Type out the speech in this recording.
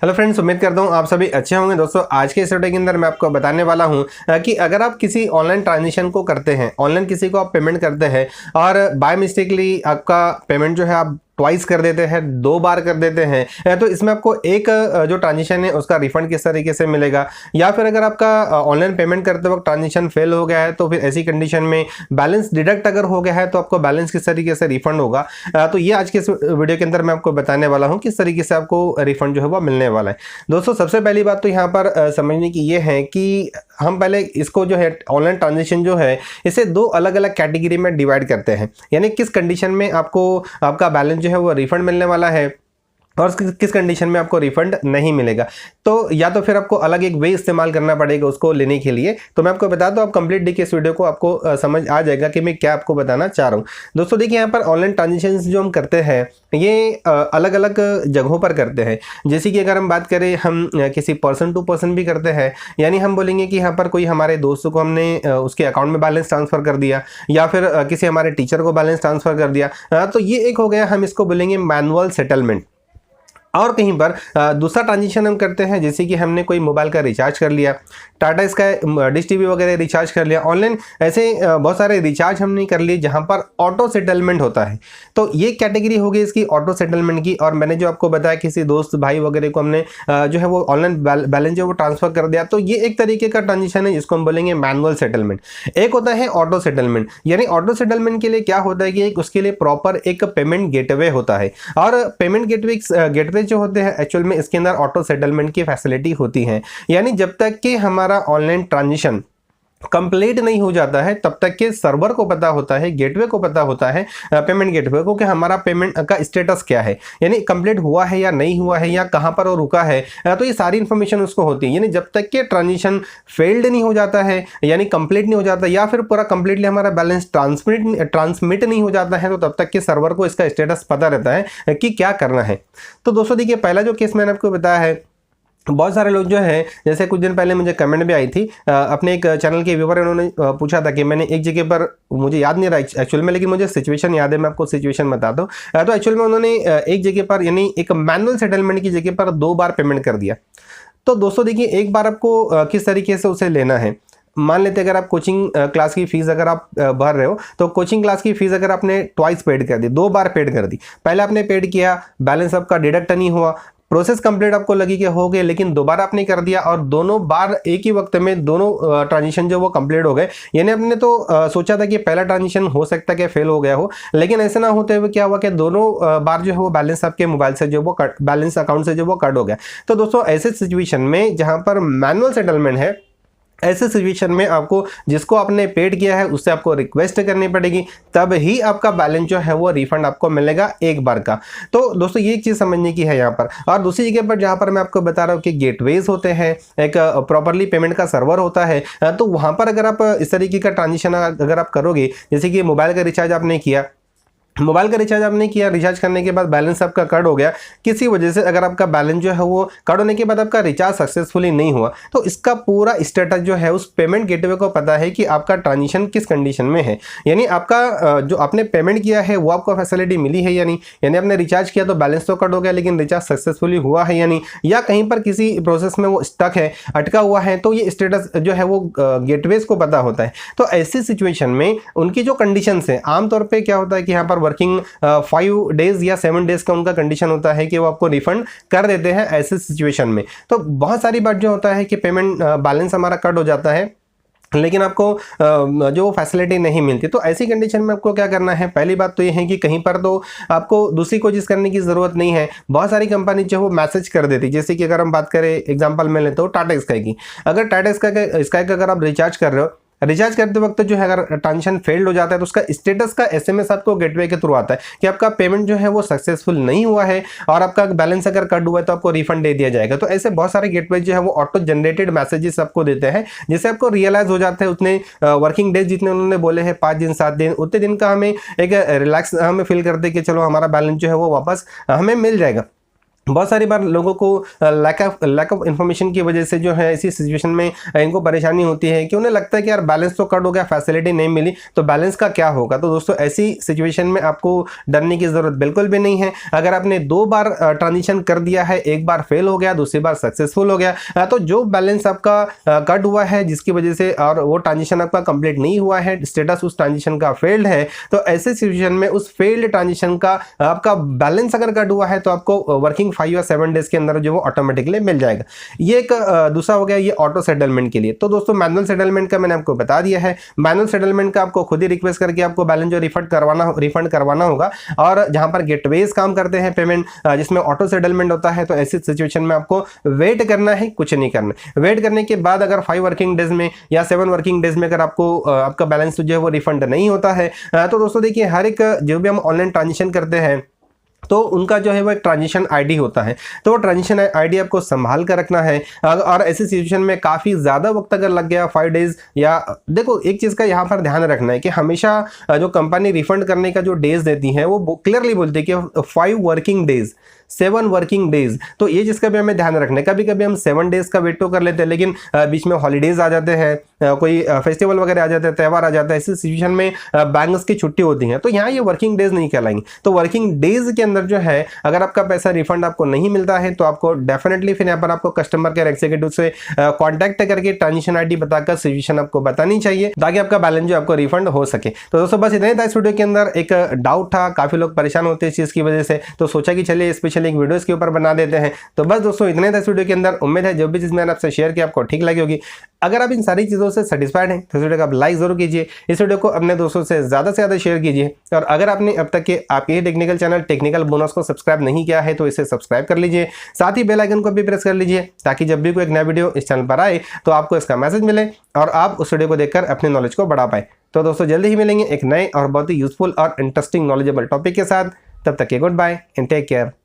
Hello friends, उम्मीद करता हूँ आप सभी अच्छे होंगे। दोस्तों, आज के इस वीडियो के अंदर मैं आपको बताने वाला हूँ कि अगर आप किसी ऑनलाइन ट्रांजेक्शन को करते हैं, ऑनलाइन किसी को आप पेमेंट करते हैं और बाय मिस्टेकली आपका पेमेंट जो है आप ट्वाइस कर देते हैं, 2 बार कर देते हैं, तो इसमें आपको एक जो ट्रांजेक्शन है उसका रिफंड किस तरीके से मिलेगा, या फिर अगर आपका ऑनलाइन पेमेंट करते वक्त ट्रांजेक्शन फेल हो गया है तो फिर ऐसी कंडीशन में बैलेंस डिडक्ट अगर हो गया है तो आपको बैलेंस किस तरीके से रिफंड होगा। तो ये आज के इस वीडियो के अंदर मैं आपको बताने वाला हूँ किस तरीके से आपको रिफंड जो है वो मिलने वाला है। दोस्तों, सबसे पहली बात तो यहाँ पर समझने की ये है कि हम पहले इसको जो है ऑनलाइन ट्रांजेक्शन जो है इसे 2 अलग अलग कैटेगरी में डिवाइड करते हैं, यानी किस कंडीशन में आपको आपका बैलेंस जो है वो रिफंड मिलने वाला है और किस कंडीशन में आपको रिफंड नहीं मिलेगा। तो या तो फिर आपको अलग एक वे इस्तेमाल करना पड़ेगा उसको लेने के लिए। तो मैं आपको बता दूं, आप कंप्लीट देखिए इस वीडियो को, आपको समझ आ जाएगा कि मैं क्या आपको बताना चाह रहा हूं। दोस्तों देखिए, यहाँ पर ऑनलाइन ट्रांजेक्शन जो हम करते हैं ये अलग अलग जगहों पर करते हैं। जैसे कि अगर हम बात करें, हम किसी पर्सन टू पर्सन भी करते हैं, यानी हम बोलेंगे कि यहाँ पर कोई हमारे दोस्तों को हमने उसके अकाउंट में बैलेंस ट्रांसफर कर दिया, या फिर किसी हमारे टीचर को बैलेंस ट्रांसफर कर दिया, तो ये एक हो गया, हम इसको बोलेंगे मैनुअल सेटलमेंट। और कहीं पर दूसरा ट्रांजेक्शन हम करते हैं, जैसे कि हमने कोई मोबाइल का रिचार्ज कर लिया, टाटा स्काई, डिश टीवी वगैरह रिचार्ज कर लिया ऑनलाइन, ऐसे बहुत सारे रिचार्ज हमने कर लिए जहां पर ऑटो सेटलमेंट होता है। तो ये कैटेगरी हो गई इसकी ऑटो सेटलमेंट की। और मैंने जो आपको बताया किसी दोस्त भाई वगैरह को हमने जो है वो ऑनलाइन बैलेंस जो वो ट्रांसफर कर दिया, तो ये एक तरीके का ट्रांजेक्शन है जिसको हम बोलेंगे मैनुअल सेटलमेंट। एक होता है ऑटो सेटलमेंट, यानी ऑटो सेटलमेंट के लिए क्या होता है कि उसके लिए प्रॉपर एक पेमेंट गेटवे होता है, और पेमेंट गेटवे जो होते हैं एक्चुअल में इसके अंदर ऑटो सेटलमेंट की फैसिलिटी होती है। यानी जब तक कि हमारा ऑनलाइन ट्रांजेक्शन कंप्लीट नहीं हो जाता है तब तक के सर्वर को पता होता है, गेटवे को पता होता है, पेमेंट गेटवे को, कि हमारा पेमेंट का स्टेटस क्या है, यानी कंप्लीट हुआ है या नहीं हुआ है, या कहां पर वो रुका है। तो ये सारी इंफॉर्मेशन उसको होती है। यानी जब तक के ट्रांजेक्शन फेल्ड नहीं हो जाता है, यानी कंप्लीट नहीं हो जाता, या फिर पूरा कंप्लीटली हमारा बैलेंस ट्रांसमिट नहीं हो जाता है, तो तब तक के सर्वर को इसका स्टेटस पता रहता है कि क्या करना है। तो दोस्तों देखिए, पहला जो केस मैंने आपको बताया है, बहुत सारे लोग जो है, जैसे कुछ दिन पहले मुझे कमेंट भी आई थी, अपने एक चैनल के व्यूवर, उन्होंने पूछा था कि मैंने एक जगह पर, मुझे याद नहीं रहा एक्चुअल में, लेकिन मुझे सिचुएशन याद है, मैं आपको सिचुएशन बताता हूँ। तो एक्चुअल में उन्होंने एक जगह पर, यानी एक मैनुअल सेटलमेंट की जगह पर 2 बार पेमेंट कर दिया। तो दोस्तों देखिए, एक बार आपको किस तरीके से उसे लेना है, मान लेते अगर आप कोचिंग क्लास की फीस अगर आप भर रहे हो, तो कोचिंग क्लास की फीस अगर आपने ट्वाइस पेड कर दी, 2 बार पेड कर दी, पहले आपने पेड किया, बैलेंस आपका डिडक्ट नहीं हुआ, प्रोसेस कंप्लीट आपको लगी कि हो गए, लेकिन दोबारा आपने कर दिया और दोनों बार एक ही वक्त में दोनों ट्रांजेक्शन जो वो कंप्लीट हो गए। यानी आपने तो सोचा था कि पहला ट्रांजेक्शन हो सकता है कि फेल हो गया हो, लेकिन ऐसा ना होते हुए क्या हुआ कि दोनों बार जो है वो बैलेंस आपके मोबाइल से जो वो बैलेंस अकाउंट से जो वो कट हो गया। तो दोस्तों, ऐसे सिचुएशन में जहां पर मैनुअल सेटलमेंट है, ऐसे सिचुएशन में आपको जिसको आपने पेड किया है उससे आपको रिक्वेस्ट करनी पड़ेगी, तब ही आपका बैलेंस जो है वो रिफंड आपको मिलेगा एक बार का। तो दोस्तों, ये चीज़ समझने की है यहाँ पर। और दूसरी जगह पर जहाँ पर मैं आपको बता रहा हूँ कि गेटवेज होते हैं, एक प्रॉपरली पेमेंट का सर्वर होता है, तो वहाँ पर अगर आप इस तरीके का ट्रांजेक्शन अगर आप करोगे, जैसे कि मोबाइल का रिचार्ज आपने किया, मोबाइल का रिचार्ज आपने किया, रिचार्ज करने के बाद बैलेंस आपका कट हो गया किसी वजह से, अगर आपका बैलेंस जो है वो कट होने के बाद आपका रिचार्ज सक्सेसफुली नहीं हुआ, तो इसका पूरा स्टेटस जो है उस पेमेंट गेटवे को पता है कि आपका ट्रांजेक्शन किस कंडीशन में है। यानी आपका जो आपने पेमेंट किया है वो आपको फैसिलिटी मिली है या नहीं, यानी आपने रिचार्ज किया तो बैलेंस तो कट हो गया, लेकिन रिचार्ज सक्सेसफुली हुआ है या नहीं, या कहीं पर किसी प्रोसेस में वो स्टक है, अटका हुआ है, तो ये स्टेटस जो है वो गेटवेज को पता होता है। तो ऐसी सिचुएशन में उनकी जो कंडीशन है, आमतौर पर क्या होता है कि यहाँ पर वर्किंग 5 डेज या 7 डेज का उनका कंडीशन होता है कि वो आपको रिफंड कर देते हैं ऐसे सिचुएशन में। तो बहुत सारी बात जो होता है कि पेमेंट बैलेंस हमारा कट हो जाता है, लेकिन आपको जो फैसिलिटी नहीं मिलती। तो ऐसी कंडीशन में आपको क्या करना है, पहली बात तो ये है कि कहीं पर तो आपको दूसरी कोशिश करने की ज़रूरत नहीं है। बहुत सारी कंपनी जो वो मैसेज कर देती, जैसे कि अगर हम बात करें, एग्जांपल में लेते हो टाटा स्काई की, अगर टाटा स्काई का अगर आप रिचार्ज कर रहे हो, रिचार्ज करते वक्त जो है अगर ट्रांजेक्शन फेल्ड हो जाता है तो उसका स्टेटस का एसएमएस आपको गेटवे के थ्रू आता है कि आपका पेमेंट जो है वो सक्सेसफुल नहीं हुआ है, और आपका बैलेंस अगर कट हुआ है तो आपको रिफंड दे दिया जाएगा। तो ऐसे बहुत सारे गेटवे जो है वो ऑटो जनरेटेड मैसेजेस आपको देते हैं, जिससे आपको रियलाइज हो जाता है उतने वर्किंग डेज जितने उन्होंने बोले हैं, 5 दिन 7 दिन, उतने दिन का हमें एक रिलैक्स हमें फील करते कि चलो हमारा बैलेंस जो है वो वापस हमें मिल जाएगा। बहुत सारी बार लोगों को लैक ऑफ इन्फॉर्मेशन की वजह से जो है इसी सिचुएशन में इनको परेशानी होती है कि उन्हें लगता है कि यार बैलेंस तो कट हो गया, फैसिलिटी नहीं मिली, तो बैलेंस का क्या होगा। तो दोस्तों ऐसी सिचुएशन में आपको डरने की ज़रूरत बिल्कुल भी नहीं है। अगर आपने 2 बार ट्रांजिशन कर दिया है, एक बार फेल हो गया, दूसरी बार सक्सेसफुल हो गया, तो जो बैलेंस आपका कट हुआ है जिसकी वजह से और वो ट्रांजिशन आपका कंप्लीट नहीं हुआ है, स्टेटस उस ट्रांजिशन का फेल्ड है, तो ऐसे सिचुएशन में उस फेल्ड ट्रांजिशन का आपका बैलेंस अगर कट हुआ है तो आपको वर्किंग 5 या 7 डेज के अंदर जो वो ऑटोमेटिकली मिल जाएगा। ये एक दूसरा हो गया ये ऑटो सेटलमेंट के लिए। तो दोस्तों मैनुअल सेटलमेंट का मैंने आपको बता दिया है। मैनुअल सेटलमेंट का आपको खुद ही रिक्वेस्ट करके आपको बैलेंस जो रिफंड करवाना होगा। और जहां पर गेटवेज काम करते हैं पेमेंट जिसमें ऑटो सेटलमेंट होता है, तो ऐसी सिचुएशन में आपको वेट करना है, कुछ नहीं करना। वेट करने के बाद अगर 5 वर्किंग डेज में या 7 वर्किंग डेज में अगर आपको आपका बैलेंस जो है वो रिफंड नहीं होता है, तो दोस्तों देखिए हर एक जो भी हम ऑनलाइन ट्रांजेक्शन करते हैं तो उनका जो है वो एक ट्रांजिशन आईडी होता है। तो वो ट्रांजिशन आईडी आपको संभाल कर रखना है। और ऐसी सिचुएशन में काफ़ी ज़्यादा वक्त अगर लग गया 5 डेज, या देखो एक चीज़ का यहाँ पर ध्यान रखना है कि हमेशा जो कंपनी रिफंड करने का जो डेज देती है वो क्लियरली बोलती है कि 5 वर्किंग डेज, 7 वर्किंग डेज। तो ये चीज़ का भी हमें ध्यान रखना है। कभी कभी हम 7 डेज का वेट तो कर लेते हैं, लेकिन बीच में हॉलीडेज आ जाते हैं, कोई फेस्टिवल वगैरह आ जाते हैं, त्यौहार आ जाता है, ऐसी सिचुएशन में बैंक्स की छुट्टी होती है, तो यहाँ ये वर्किंग डेज नहीं कहलाएंगे। तो वर्किंग डेज के अंदर जो है अगर आपका पैसा रिफंड आपको नहीं मिलता है तो आपको डेफिनेटली फिर यहाँ पर आपको कस्टमर केयर एग्जीक्यूटिव से कॉन्टैक्ट करके ट्रांजेक्शन आईडी बताकर सिचुएशन आपको बतानी चाहिए ताकि आपका बैलेंस जो आपको रिफंड हो सके। तो दोस्तों बस इतना ही था इस वीडियो के अंदर। एक डाउट था, काफ़ी लोग परेशान होते हैं इस चीज़ की वजह से, तो सोचा कि चलिए स्पेशल एक वीडियो इसके ऊपर बना देते हैं। तो बस दोस्तों इतना ही था इस वीडियो के अंदर। उम्मीद है जो भी चीज़ मैंने आपसे शेयर की आपको ठीक लगी होगी। अगर आप इन सारी चीज़ों से सेटिस्फाइड हैं तो इस वीडियो को आप लाइक जरूर कीजिए, इस वीडियो को अपने दोस्तों से ज़्यादा शेयर कीजिए। और अगर आपने अब तक के आपके टेक्निकल चैनल टेक्निकल बोनस को सब्सक्राइब नहीं किया है तो इसे सब्सक्राइब कर लीजिए, साथ ही बेल आइकन को भी प्रेस कर लीजिए ताकि जब भी कोई एक नया वीडियो इस चैनल पर आए तो आपको इसका मैसेज मिले और आप उस वीडियो को देखकर अपने नॉलेज को बढ़ा पाए। तो दोस्तों जल्दी ही मिलेंगे एक नए और बहुत ही यूजफुल और इंटरेस्टिंग नॉलेजेबल टॉपिक के साथ। तब तक के goodbye and take care.